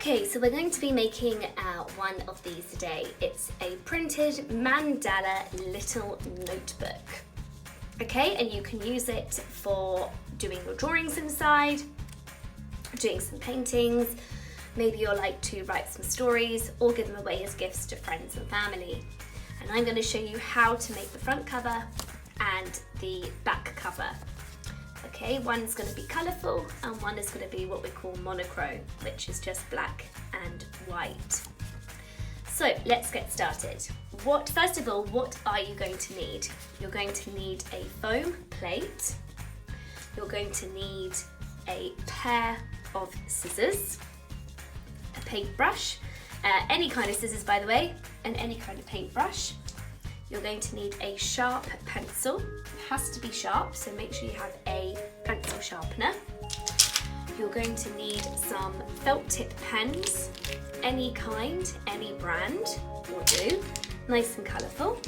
Okay, so we're going to be making one of these today. It's a printed mandala little notebook. Okay, and you can use it for doing your drawings inside, doing some paintings, maybe you'd like to write some stories or give them away as gifts to friends and family. And I'm going to show you how to make the front cover and the back cover. Okay, one's going to be colourful and one is going to be what we call monochrome, which is just black and white. So let's get started. First of all, what are you going to need? You're going to need a foam plate. You're going to need a pair of scissors, a paintbrush, any kind of scissors by the way, and any kind of paintbrush. You're going to need a sharp pencil. It has to be sharp, so make sure you have a pencil sharpener. You're going to need some felt tip pens, any kind, any brand will do, nice and colourful.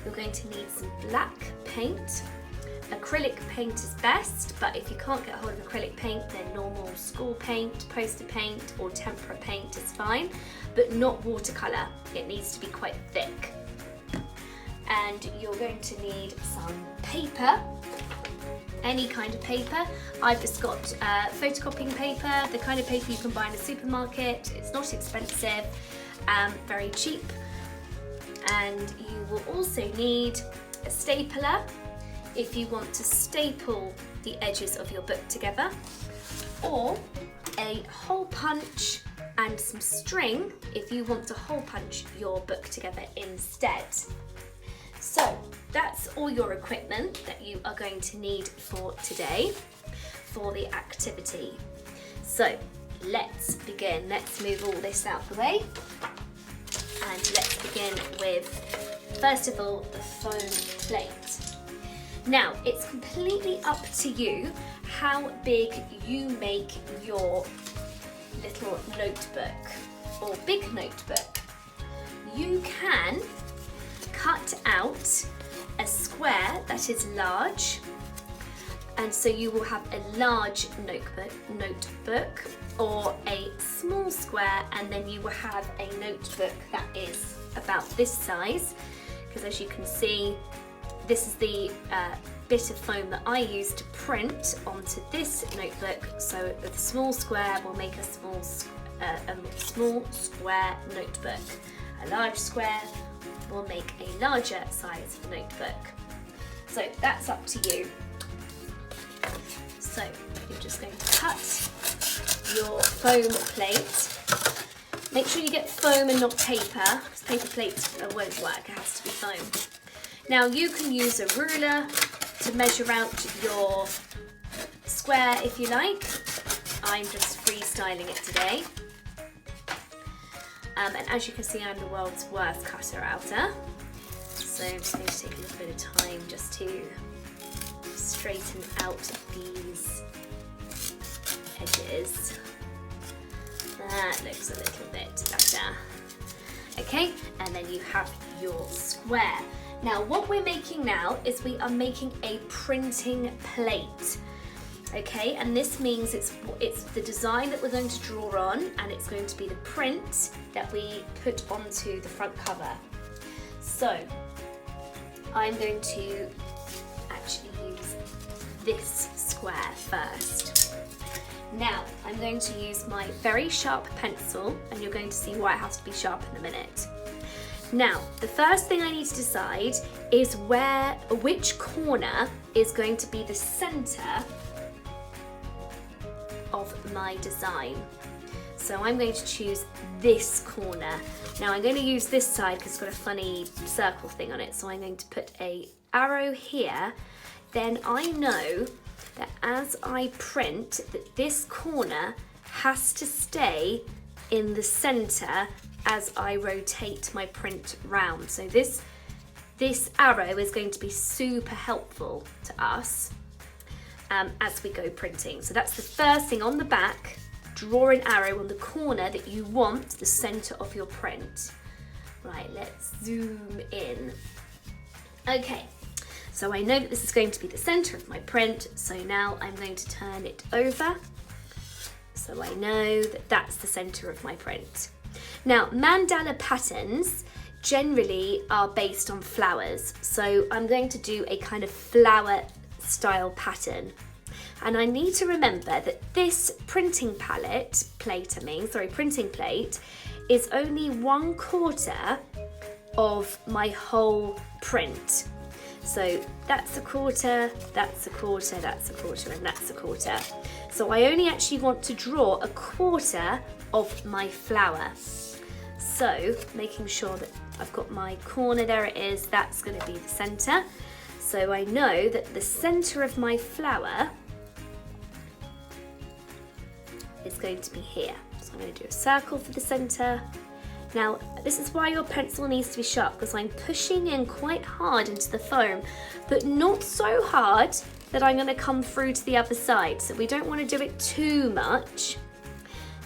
You're going to need some black paint. Acrylic paint is best, but if you can't get hold of acrylic paint, then normal school paint, poster paint or tempera paint is fine, but not watercolour. It needs to be quite thick. And you're going to need some paper, any kind of paper. I've just got photocopying paper, the kind of paper you can buy in a supermarket. It's not expensive, very cheap. And you will also need a stapler if you want to staple the edges of your book together, or a hole punch and some string if you want to hole punch your book together instead. So that's all your equipment that you are going to need for today for the activity. So let's begin. Let's move all this out the way and let's begin with, first of all, the foam plate. Now it's completely up to you how big you make your little notebook or big notebook. You can cut out a square that is large, and so you will have a large notebook or a small square, and then you will have a notebook that is about this size, because as you can see, this is the bit of foam that I use to print onto this notebook. So the small square will make a small square notebook. A large square will make a larger size notebook. So that's up to you. So you're just going to cut your foam plate. Make sure you get foam and not paper, because paper plates won't work, it has to be foam. Now you can use a ruler to measure out your square if you like. I'm just freestyling it today. And as you can see, I'm the world's worst cutter-outer. So I'm just going to take a little bit of time just to straighten out these edges. That looks a little bit better. Okay, and then you have your square. Now what we're making now is we are making a printing plate. Okay, and this means it's the design that we're going to draw on, and it's going to be the print that we put onto the front cover. So I'm going to actually use this square first. Now I'm going to use my very sharp pencil, and you're going to see why it has to be sharp in a minute. Now, the first thing I need to decide is which corner is going to be the center of my design. So I'm going to choose this corner. Now I'm going to use this side because it's got a funny circle thing on it, so I'm going to put an arrow here. Then I know that as I print, that this corner has to stay in the center as I rotate my print round. So this arrow is going to be super helpful to us as we go printing. So that's the first thing on the back. Draw an arrow on the corner that you want the center of your print. Right, let's zoom in. Okay, so I know that this is going to be the center of my print, so now I'm going to turn it over. So So I know that that's the center of my print. Now, mandala patterns generally are based on flowers. So I'm going to do a kind of flower style pattern. And I need to remember that this printing plate is only 1/4 of my whole print. So that's a quarter, that's a quarter, that's a quarter, and that's a quarter. So I only actually want to draw a quarter of my flower. So making sure that I've got my corner, there it is, that's going to be the center. So I know that the center of my flower is going to be here. So I'm going to do a circle for the center. Now, this is why your pencil needs to be sharp, because I'm pushing in quite hard into the foam, but not so hard that I'm going to come through to the other side. So we don't want to do it too much.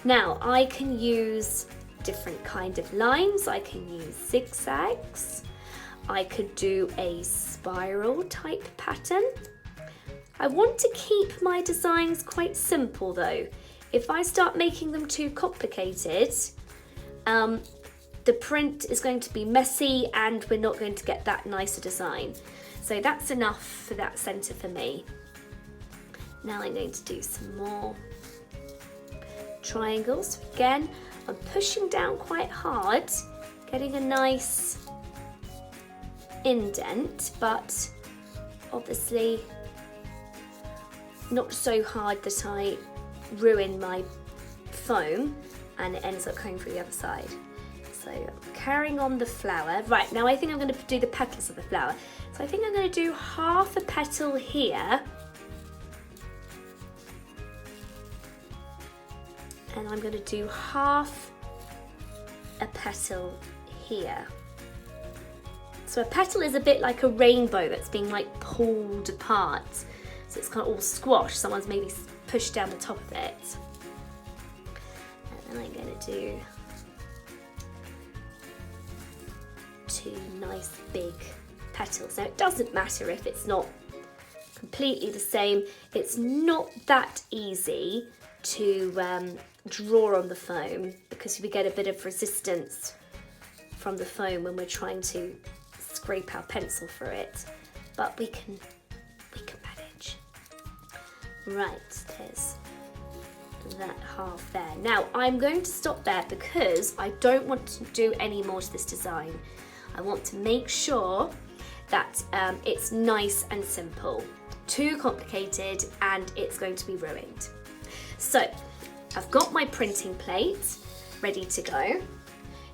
Now, I can use different kind of lines. I can use zigzags. I could do a spiral type pattern. I want to keep my designs quite simple though. If I start making them too complicated, the print is going to be messy and we're not going to get that nicer design. So that's enough for that center for me. Now I'm going to do some more triangles. Again, I'm pushing down quite hard, getting a nice indent, but obviously not so hard that I ruin my foam and it ends up going through the other side. So I'm carrying on the flower. Right, now I think I'm going to do the petals of the flower. So I think I'm going to do half a petal here. And I'm going to do half a petal here. So a petal is a bit like a rainbow that's being like pulled apart. So it's kind of all squashed. Someone's maybe pushed down the top of it. And then I'm going to do 2 nice big petals. Now it doesn't matter if it's not completely the same. It's not that easy to draw on the foam because we get a bit of resistance from the foam when we're trying to scrape our pencil through it, but we can manage. Right, there's that half there. Now I'm going to stop there because I don't want to do any more to this design. I want to make sure that it's nice and simple. Too complicated and it's going to be ruined. So I've got my printing plate ready to go.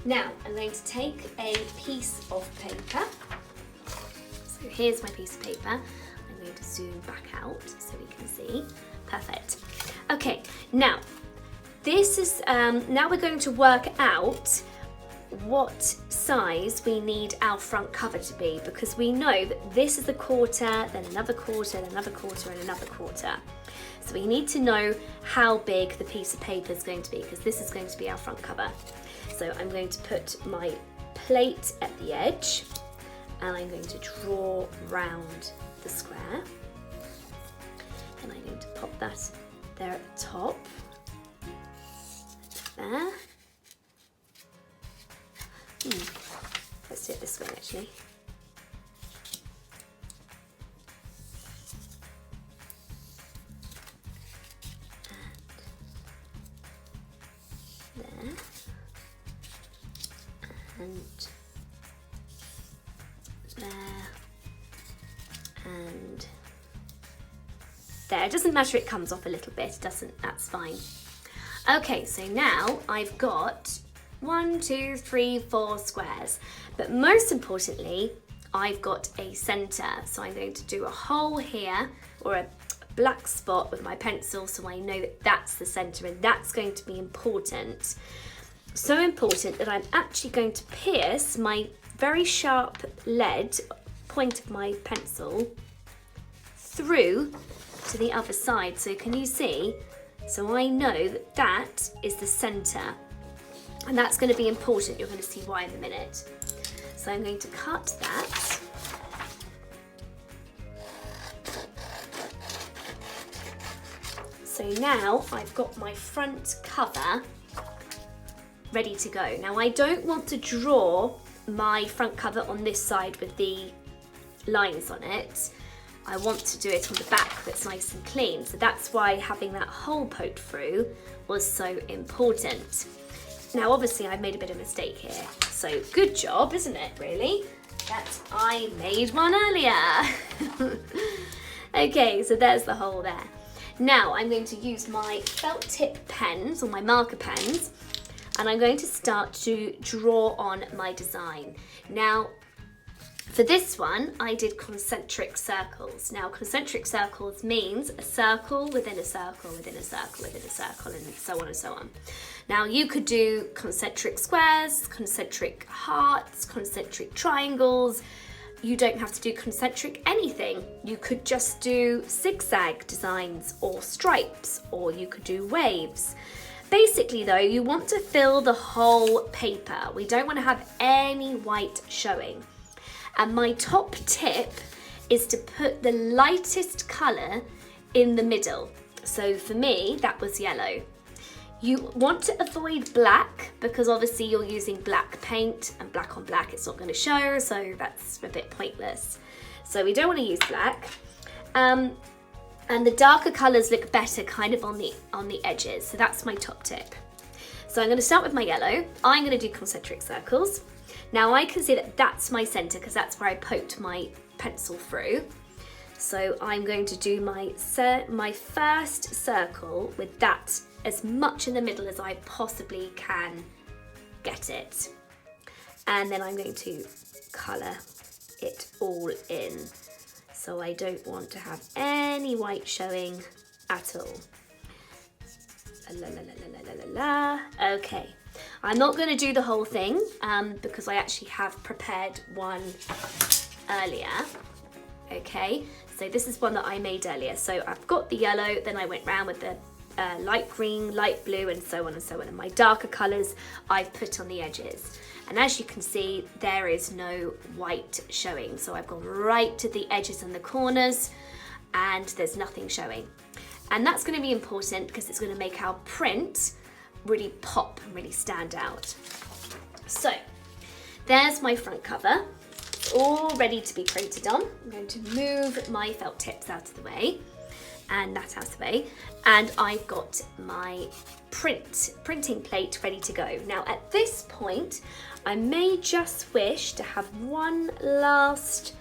Now I'm going to take a piece of paper. So here's my piece of paper. I'm going to zoom back out so we can see. Perfect. Okay, now this is now we're going to work out what size we need our front cover to be, because we know that this is a quarter, then another quarter, then another quarter, and another quarter. So we need to know how big the piece of paper is going to be, because this is going to be our front cover. So I'm going to put my plate at the edge and I'm going to draw round the square. And I'm going to pop that there at the top. There. Let's do it this way actually. And there. And there. And there. It doesn't matter, it comes off a little bit, it doesn't, that's fine. Okay, so now I've got 1, 2, 3, 4 squares, but most importantly I've got a center. So I'm going to do a hole here, or a black spot with my pencil, so I know that that's the center, and that's going to be important. So important that I'm actually going to pierce my very sharp lead point of my pencil through to the other side. So can you see? So I know that that is the center. And that's going to be important. You're going to see why in a minute. So I'm going to cut that. So now I've got my front cover ready to go. Now I don't want to draw my front cover on this side with the lines on it. I want to do it on the back that's nice and clean. So that's why having that hole poked through was so important. Now obviously I made a bit of a mistake here. So good job, isn't it, really? That I made one earlier. Okay, so there's the hole there. Now I'm going to use my felt tip pens or my marker pens, and I'm going to start to draw on my design. Now, for this one, I did concentric circles. Now, concentric circles means a circle within a circle within a circle within a circle, and so on and so on. Now, you could do concentric squares, concentric hearts, concentric triangles. You don't have to do concentric anything. You could just do zigzag designs or stripes, or you could do waves. Basically though, you want to fill the whole paper. We don't want to have any white showing. And my top tip is to put the lightest colour in the middle. So for me, that was yellow. You want to avoid black because obviously you're using black paint, and black on black it's not going to show, so that's a bit pointless. So we don't want to use black. And the darker colours look better kind of on the edges, so that's my top tip. So I'm going to start with my yellow. I'm going to do concentric circles. Now I can see that that's my centre because that's where I poked my pencil through. So I'm going to do my first circle with that as much in the middle as I possibly can get it. And then I'm going to colour it all in. So I don't want to have any white showing at all. La, la, la, la, la, la, la. Okay, I'm not going to do the whole thing because I actually have prepared one earlier. Okay, so this is one that I made earlier. So I've got the yellow, then I went round with the light green, light blue, and so on and so on. And my darker colours I've put on the edges. And as you can see, there is no white showing. So I've gone right to the edges and the corners, and there's nothing showing. And that's going to be important because it's going to make our print really pop and really stand out. So there's my front cover, all ready to be printed on. I'm going to move my felt tips out of the way and that out of the way. And I've got my printing plate ready to go. Now at this point, I may just wish to have one last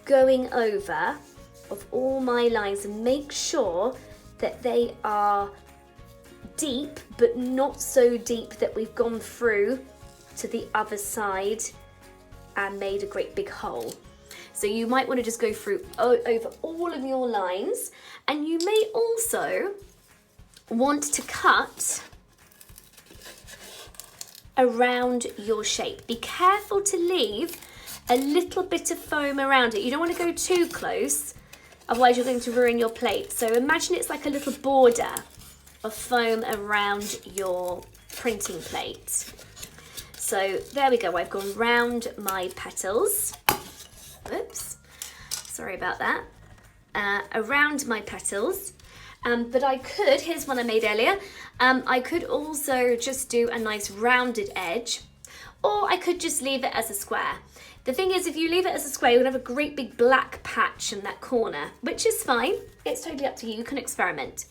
going over of all my lines and make sure that they are deep, but not so deep that we've gone through to the other side and made a great big hole. So you might want to just go through over all of your lines, and you may also want to cut around your shape. Be careful to leave a little bit of foam around it. You don't want to go too close, otherwise you're going to ruin your plate. So imagine it's like a little border of foam around your printing plate. So there we go, I've gone round my petals. Oops, sorry about that. Around my petals. But I could, here's one I made earlier, I could also just do a nice rounded edge, or I could just leave it as a square. The thing is, if you leave it as a square, you're gonna have a great big black patch in that corner, which is fine. It's totally up to you, you can experiment.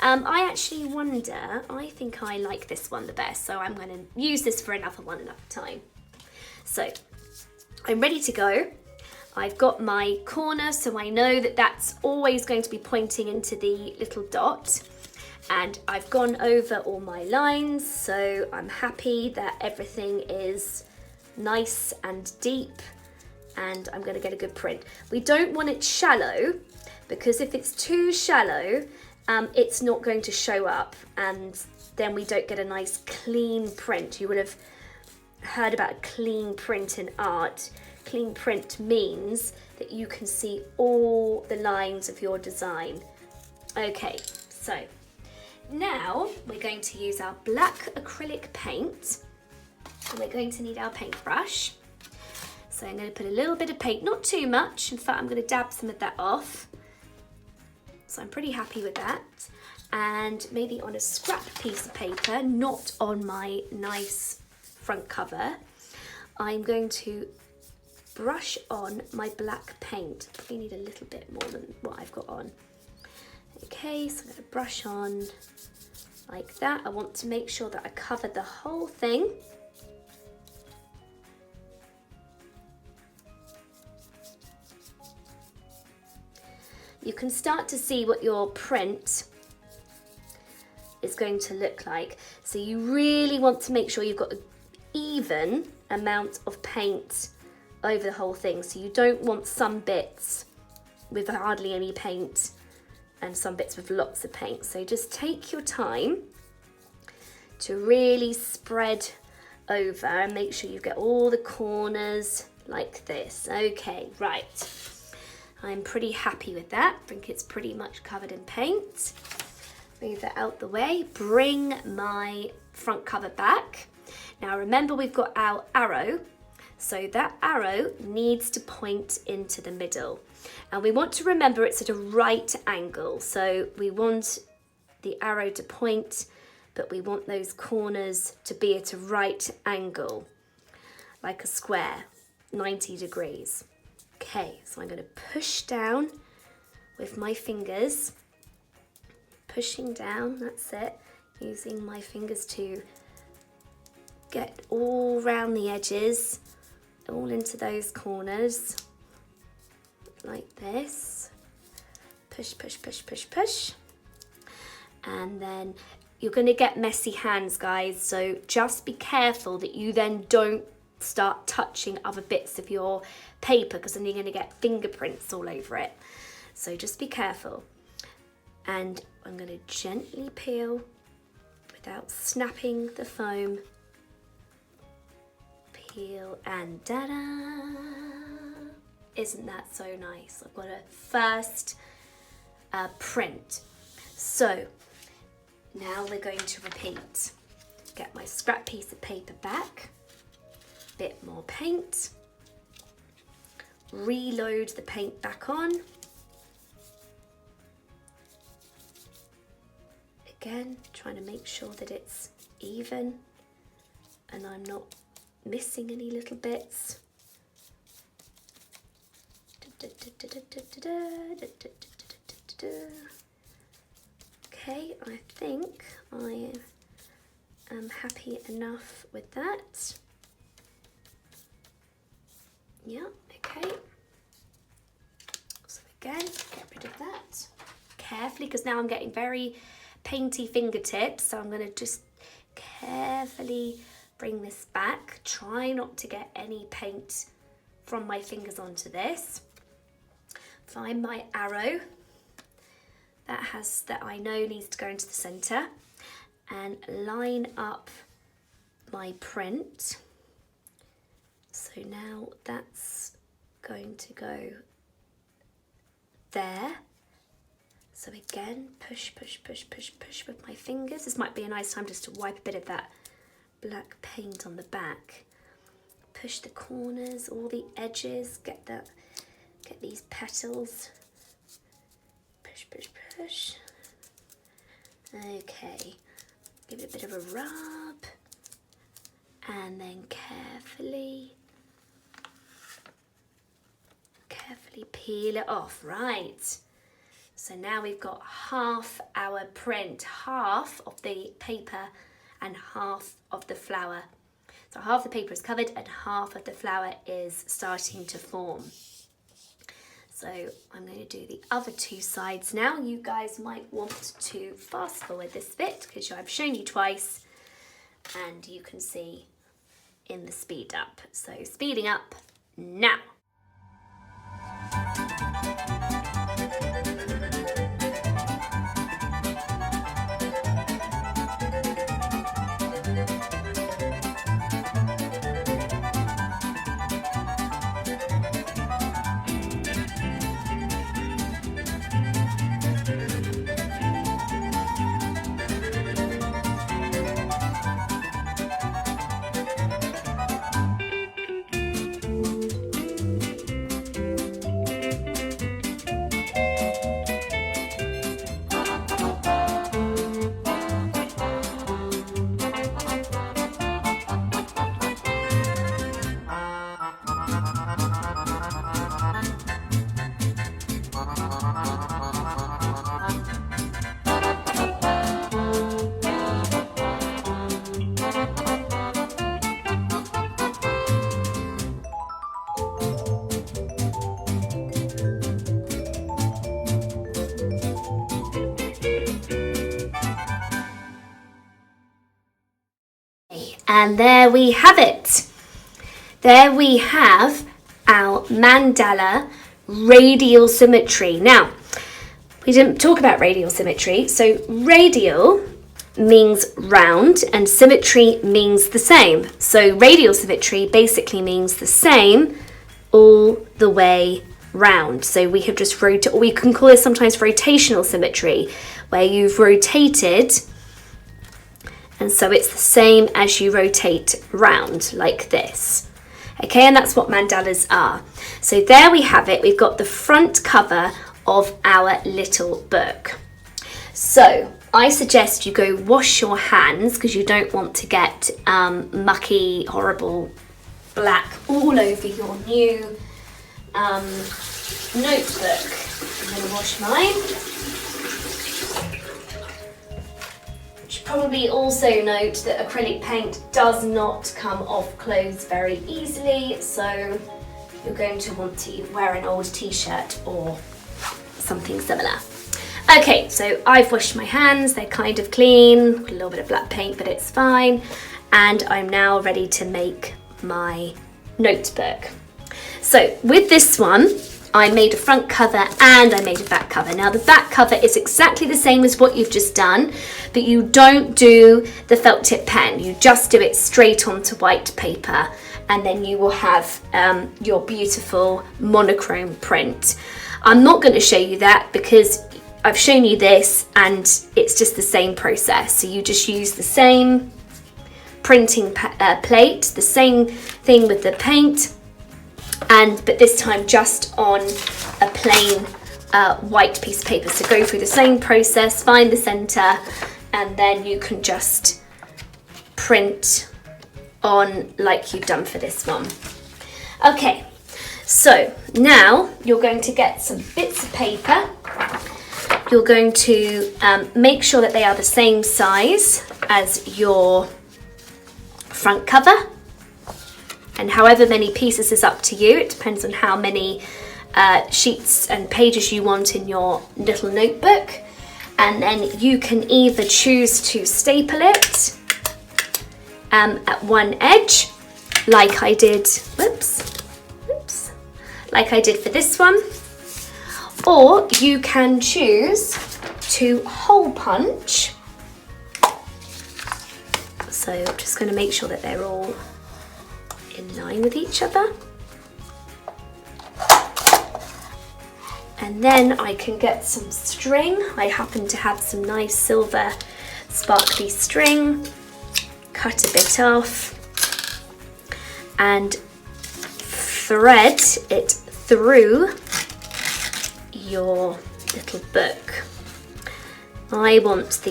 I actually wonder, I think I like this one the best, so I'm gonna use this for another one another time. So, I'm ready to go. I've got my corner, so I know that that's always going to be pointing into the little dot. And I've gone over all my lines, so I'm happy that everything is nice and deep, and I'm going to get a good print. We don't want it shallow, because if it's too shallow, it's not going to show up, and then we don't get a nice clean print. You would have heard about a clean print in art. Clean print means that you can see all the lines of your design. Okay, so now we're going to use our black acrylic paint, and we're going to need our paintbrush. So I'm going to put a little bit of paint, not too much. In fact, I'm going to dab some of that off. So I'm pretty happy with that. and maybe on a scrap piece of paper, not on my nice front cover, I'm going to brush on my black paint. Probably need a little bit more than what I've got on. Okay, so I'm going to brush on like that. I want to make sure that I cover the whole thing. You can start to see what your print is going to look like. So you really want to make sure you've got an even amount of paint over the whole thing. So you don't want some bits with hardly any paint and some bits with lots of paint. So just take your time to really spread over and make sure you get all the corners like this. Okay, right. I'm pretty happy with that. I think it's pretty much covered in paint. Move that out the way. Bring my front cover back. Now remember, we've got our arrow. So that arrow needs to point into the middle. And we want to remember it's at a right angle. So we want the arrow to point, but we want those corners to be at a right angle, like a square, 90 degrees. Okay, so I'm going to push down with my fingers, pushing down, that's it, using my fingers to get all around the edges, all into those corners, like this. Push, push, push, push, push. And then you're going to get messy hands, guys, so just be careful that you then don't start touching other bits of your paper, because then you're going to get fingerprints all over it. So just be careful. And I'm going to gently peel without snapping the foam. Peel and ta-da! Isn't that so nice? I've got a first print. So now we're going to repeat. Get my scrap piece of paper back. Bit more paint, reload the paint back on, again trying to make sure that it's even and I'm not missing any little bits. Okay, I think I am happy enough with that. Yeah, okay. So again, get rid of that carefully, because now I'm getting very painty fingertips. So I'm going to just carefully bring this back. Try not to get any paint from my fingers onto this. Find my arrow that I know needs to go into the center, and line up my print. So now that's going to go there. So again, push, push, push, push, push with my fingers. This might be a nice time just to wipe a bit of that black paint on the back. Push the corners, all the edges, get these petals. Push, push, push. Okay, give it a bit of a rub. And then carefully peel it off. Right, so now we've got half our print, half of the paper and half of the flower. So half the paper is covered and half of the flower is starting to form. So I'm going to do the other two sides now. You guys might want to fast forward this bit because I've shown you twice and you can see in the speed up. So speeding up now. And there we have it. There we have our mandala radial symmetry. Now, we didn't talk about radial symmetry. So radial means round and symmetry means the same. So radial symmetry basically means the same all the way round. So we have just rotated, or we can call this sometimes rotational symmetry, where you've rotated, and so it's the same as you rotate round like this. Okay, and that's what mandalas are. So there we have it. We've got the front cover of our little book. So I suggest you go wash your hands, because you don't want to get mucky, horrible black all over your new notebook. I'm going to wash mine. Probably also note that acrylic paint does not come off clothes very easily, so you're going to want to wear an old t-shirt or something similar. Okay, so I've washed my hands, they're kind of clean, a little bit of black paint, but it's fine. And I'm now ready to make my notebook. So with this one, I made a front cover and I made a back cover. Now the back cover is exactly the same as what you've just done, but you don't do the felt tip pen. You just do it straight onto white paper, and then you will have your beautiful monochrome print. I'm not going to show you that because I've shown you this and it's just the same process. So you just use the same printing plate, the same thing with the paint, but this time just on a plain white piece of paper. So go through the same process, find the center, and then you can just print on like you've done for this one. Okay, so now you're going to get some bits of paper. You're going to make sure that they are the same size as your front cover. And however many pieces is up to you. It depends on how many sheets and pages you want in your little notebook. And then you can either choose to staple it at one edge, like I did, like I did for this one. Or you can choose to hole punch. So I'm just going to make sure that they're all in line with each other. And then I can get some string. I happen to have some nice silver sparkly string. Cut a bit off and thread it through your little book. I want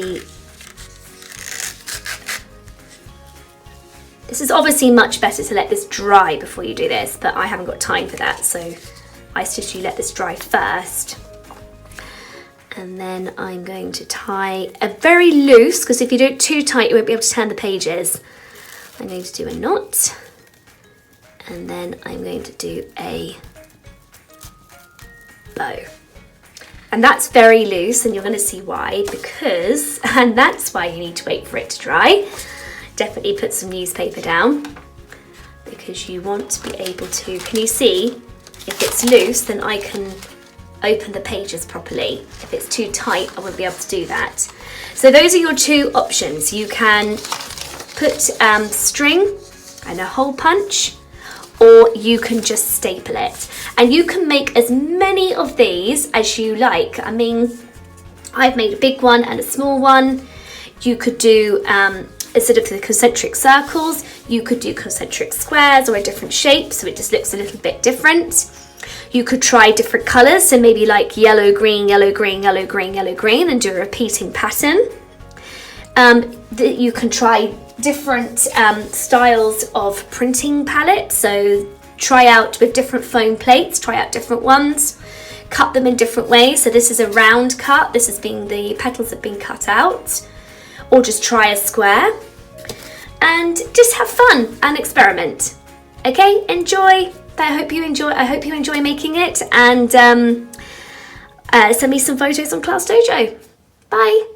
this is obviously much better to let this dry before you do this, but I haven't got time for that, so I suggest you let this dry first. And then I'm going to tie a very loose, because if you do it too tight you won't be able to turn the pages. I'm going to do a knot, and then I'm going to do a bow. And that's very loose, and you're going to see why, and that's why you need to wait for it to dry. Definitely put some newspaper down, because you want to be able to, can you see, if it's loose then I can open the pages properly. If it's too tight I won't be able to do that. So those are your two options. You can put string and a hole punch, or you can just staple it. And you can make as many of these as you like. I mean, I've made a big one and a small one. You could do instead of the concentric circles, you could do concentric squares or a different shape, so it just looks a little bit different. You could try different colours, so maybe like yellow, green, yellow, green, yellow, green, yellow, green, and do a repeating pattern. You can try different styles of printing palette, so try out with different foam plates, try out different ones. cut them in different ways. So this is a round cut, this has been, the petals have been cut out, or just try a square and just have fun and experiment. Okay, enjoy. I hope you enjoy making it, and send me some photos on Class Dojo. Bye.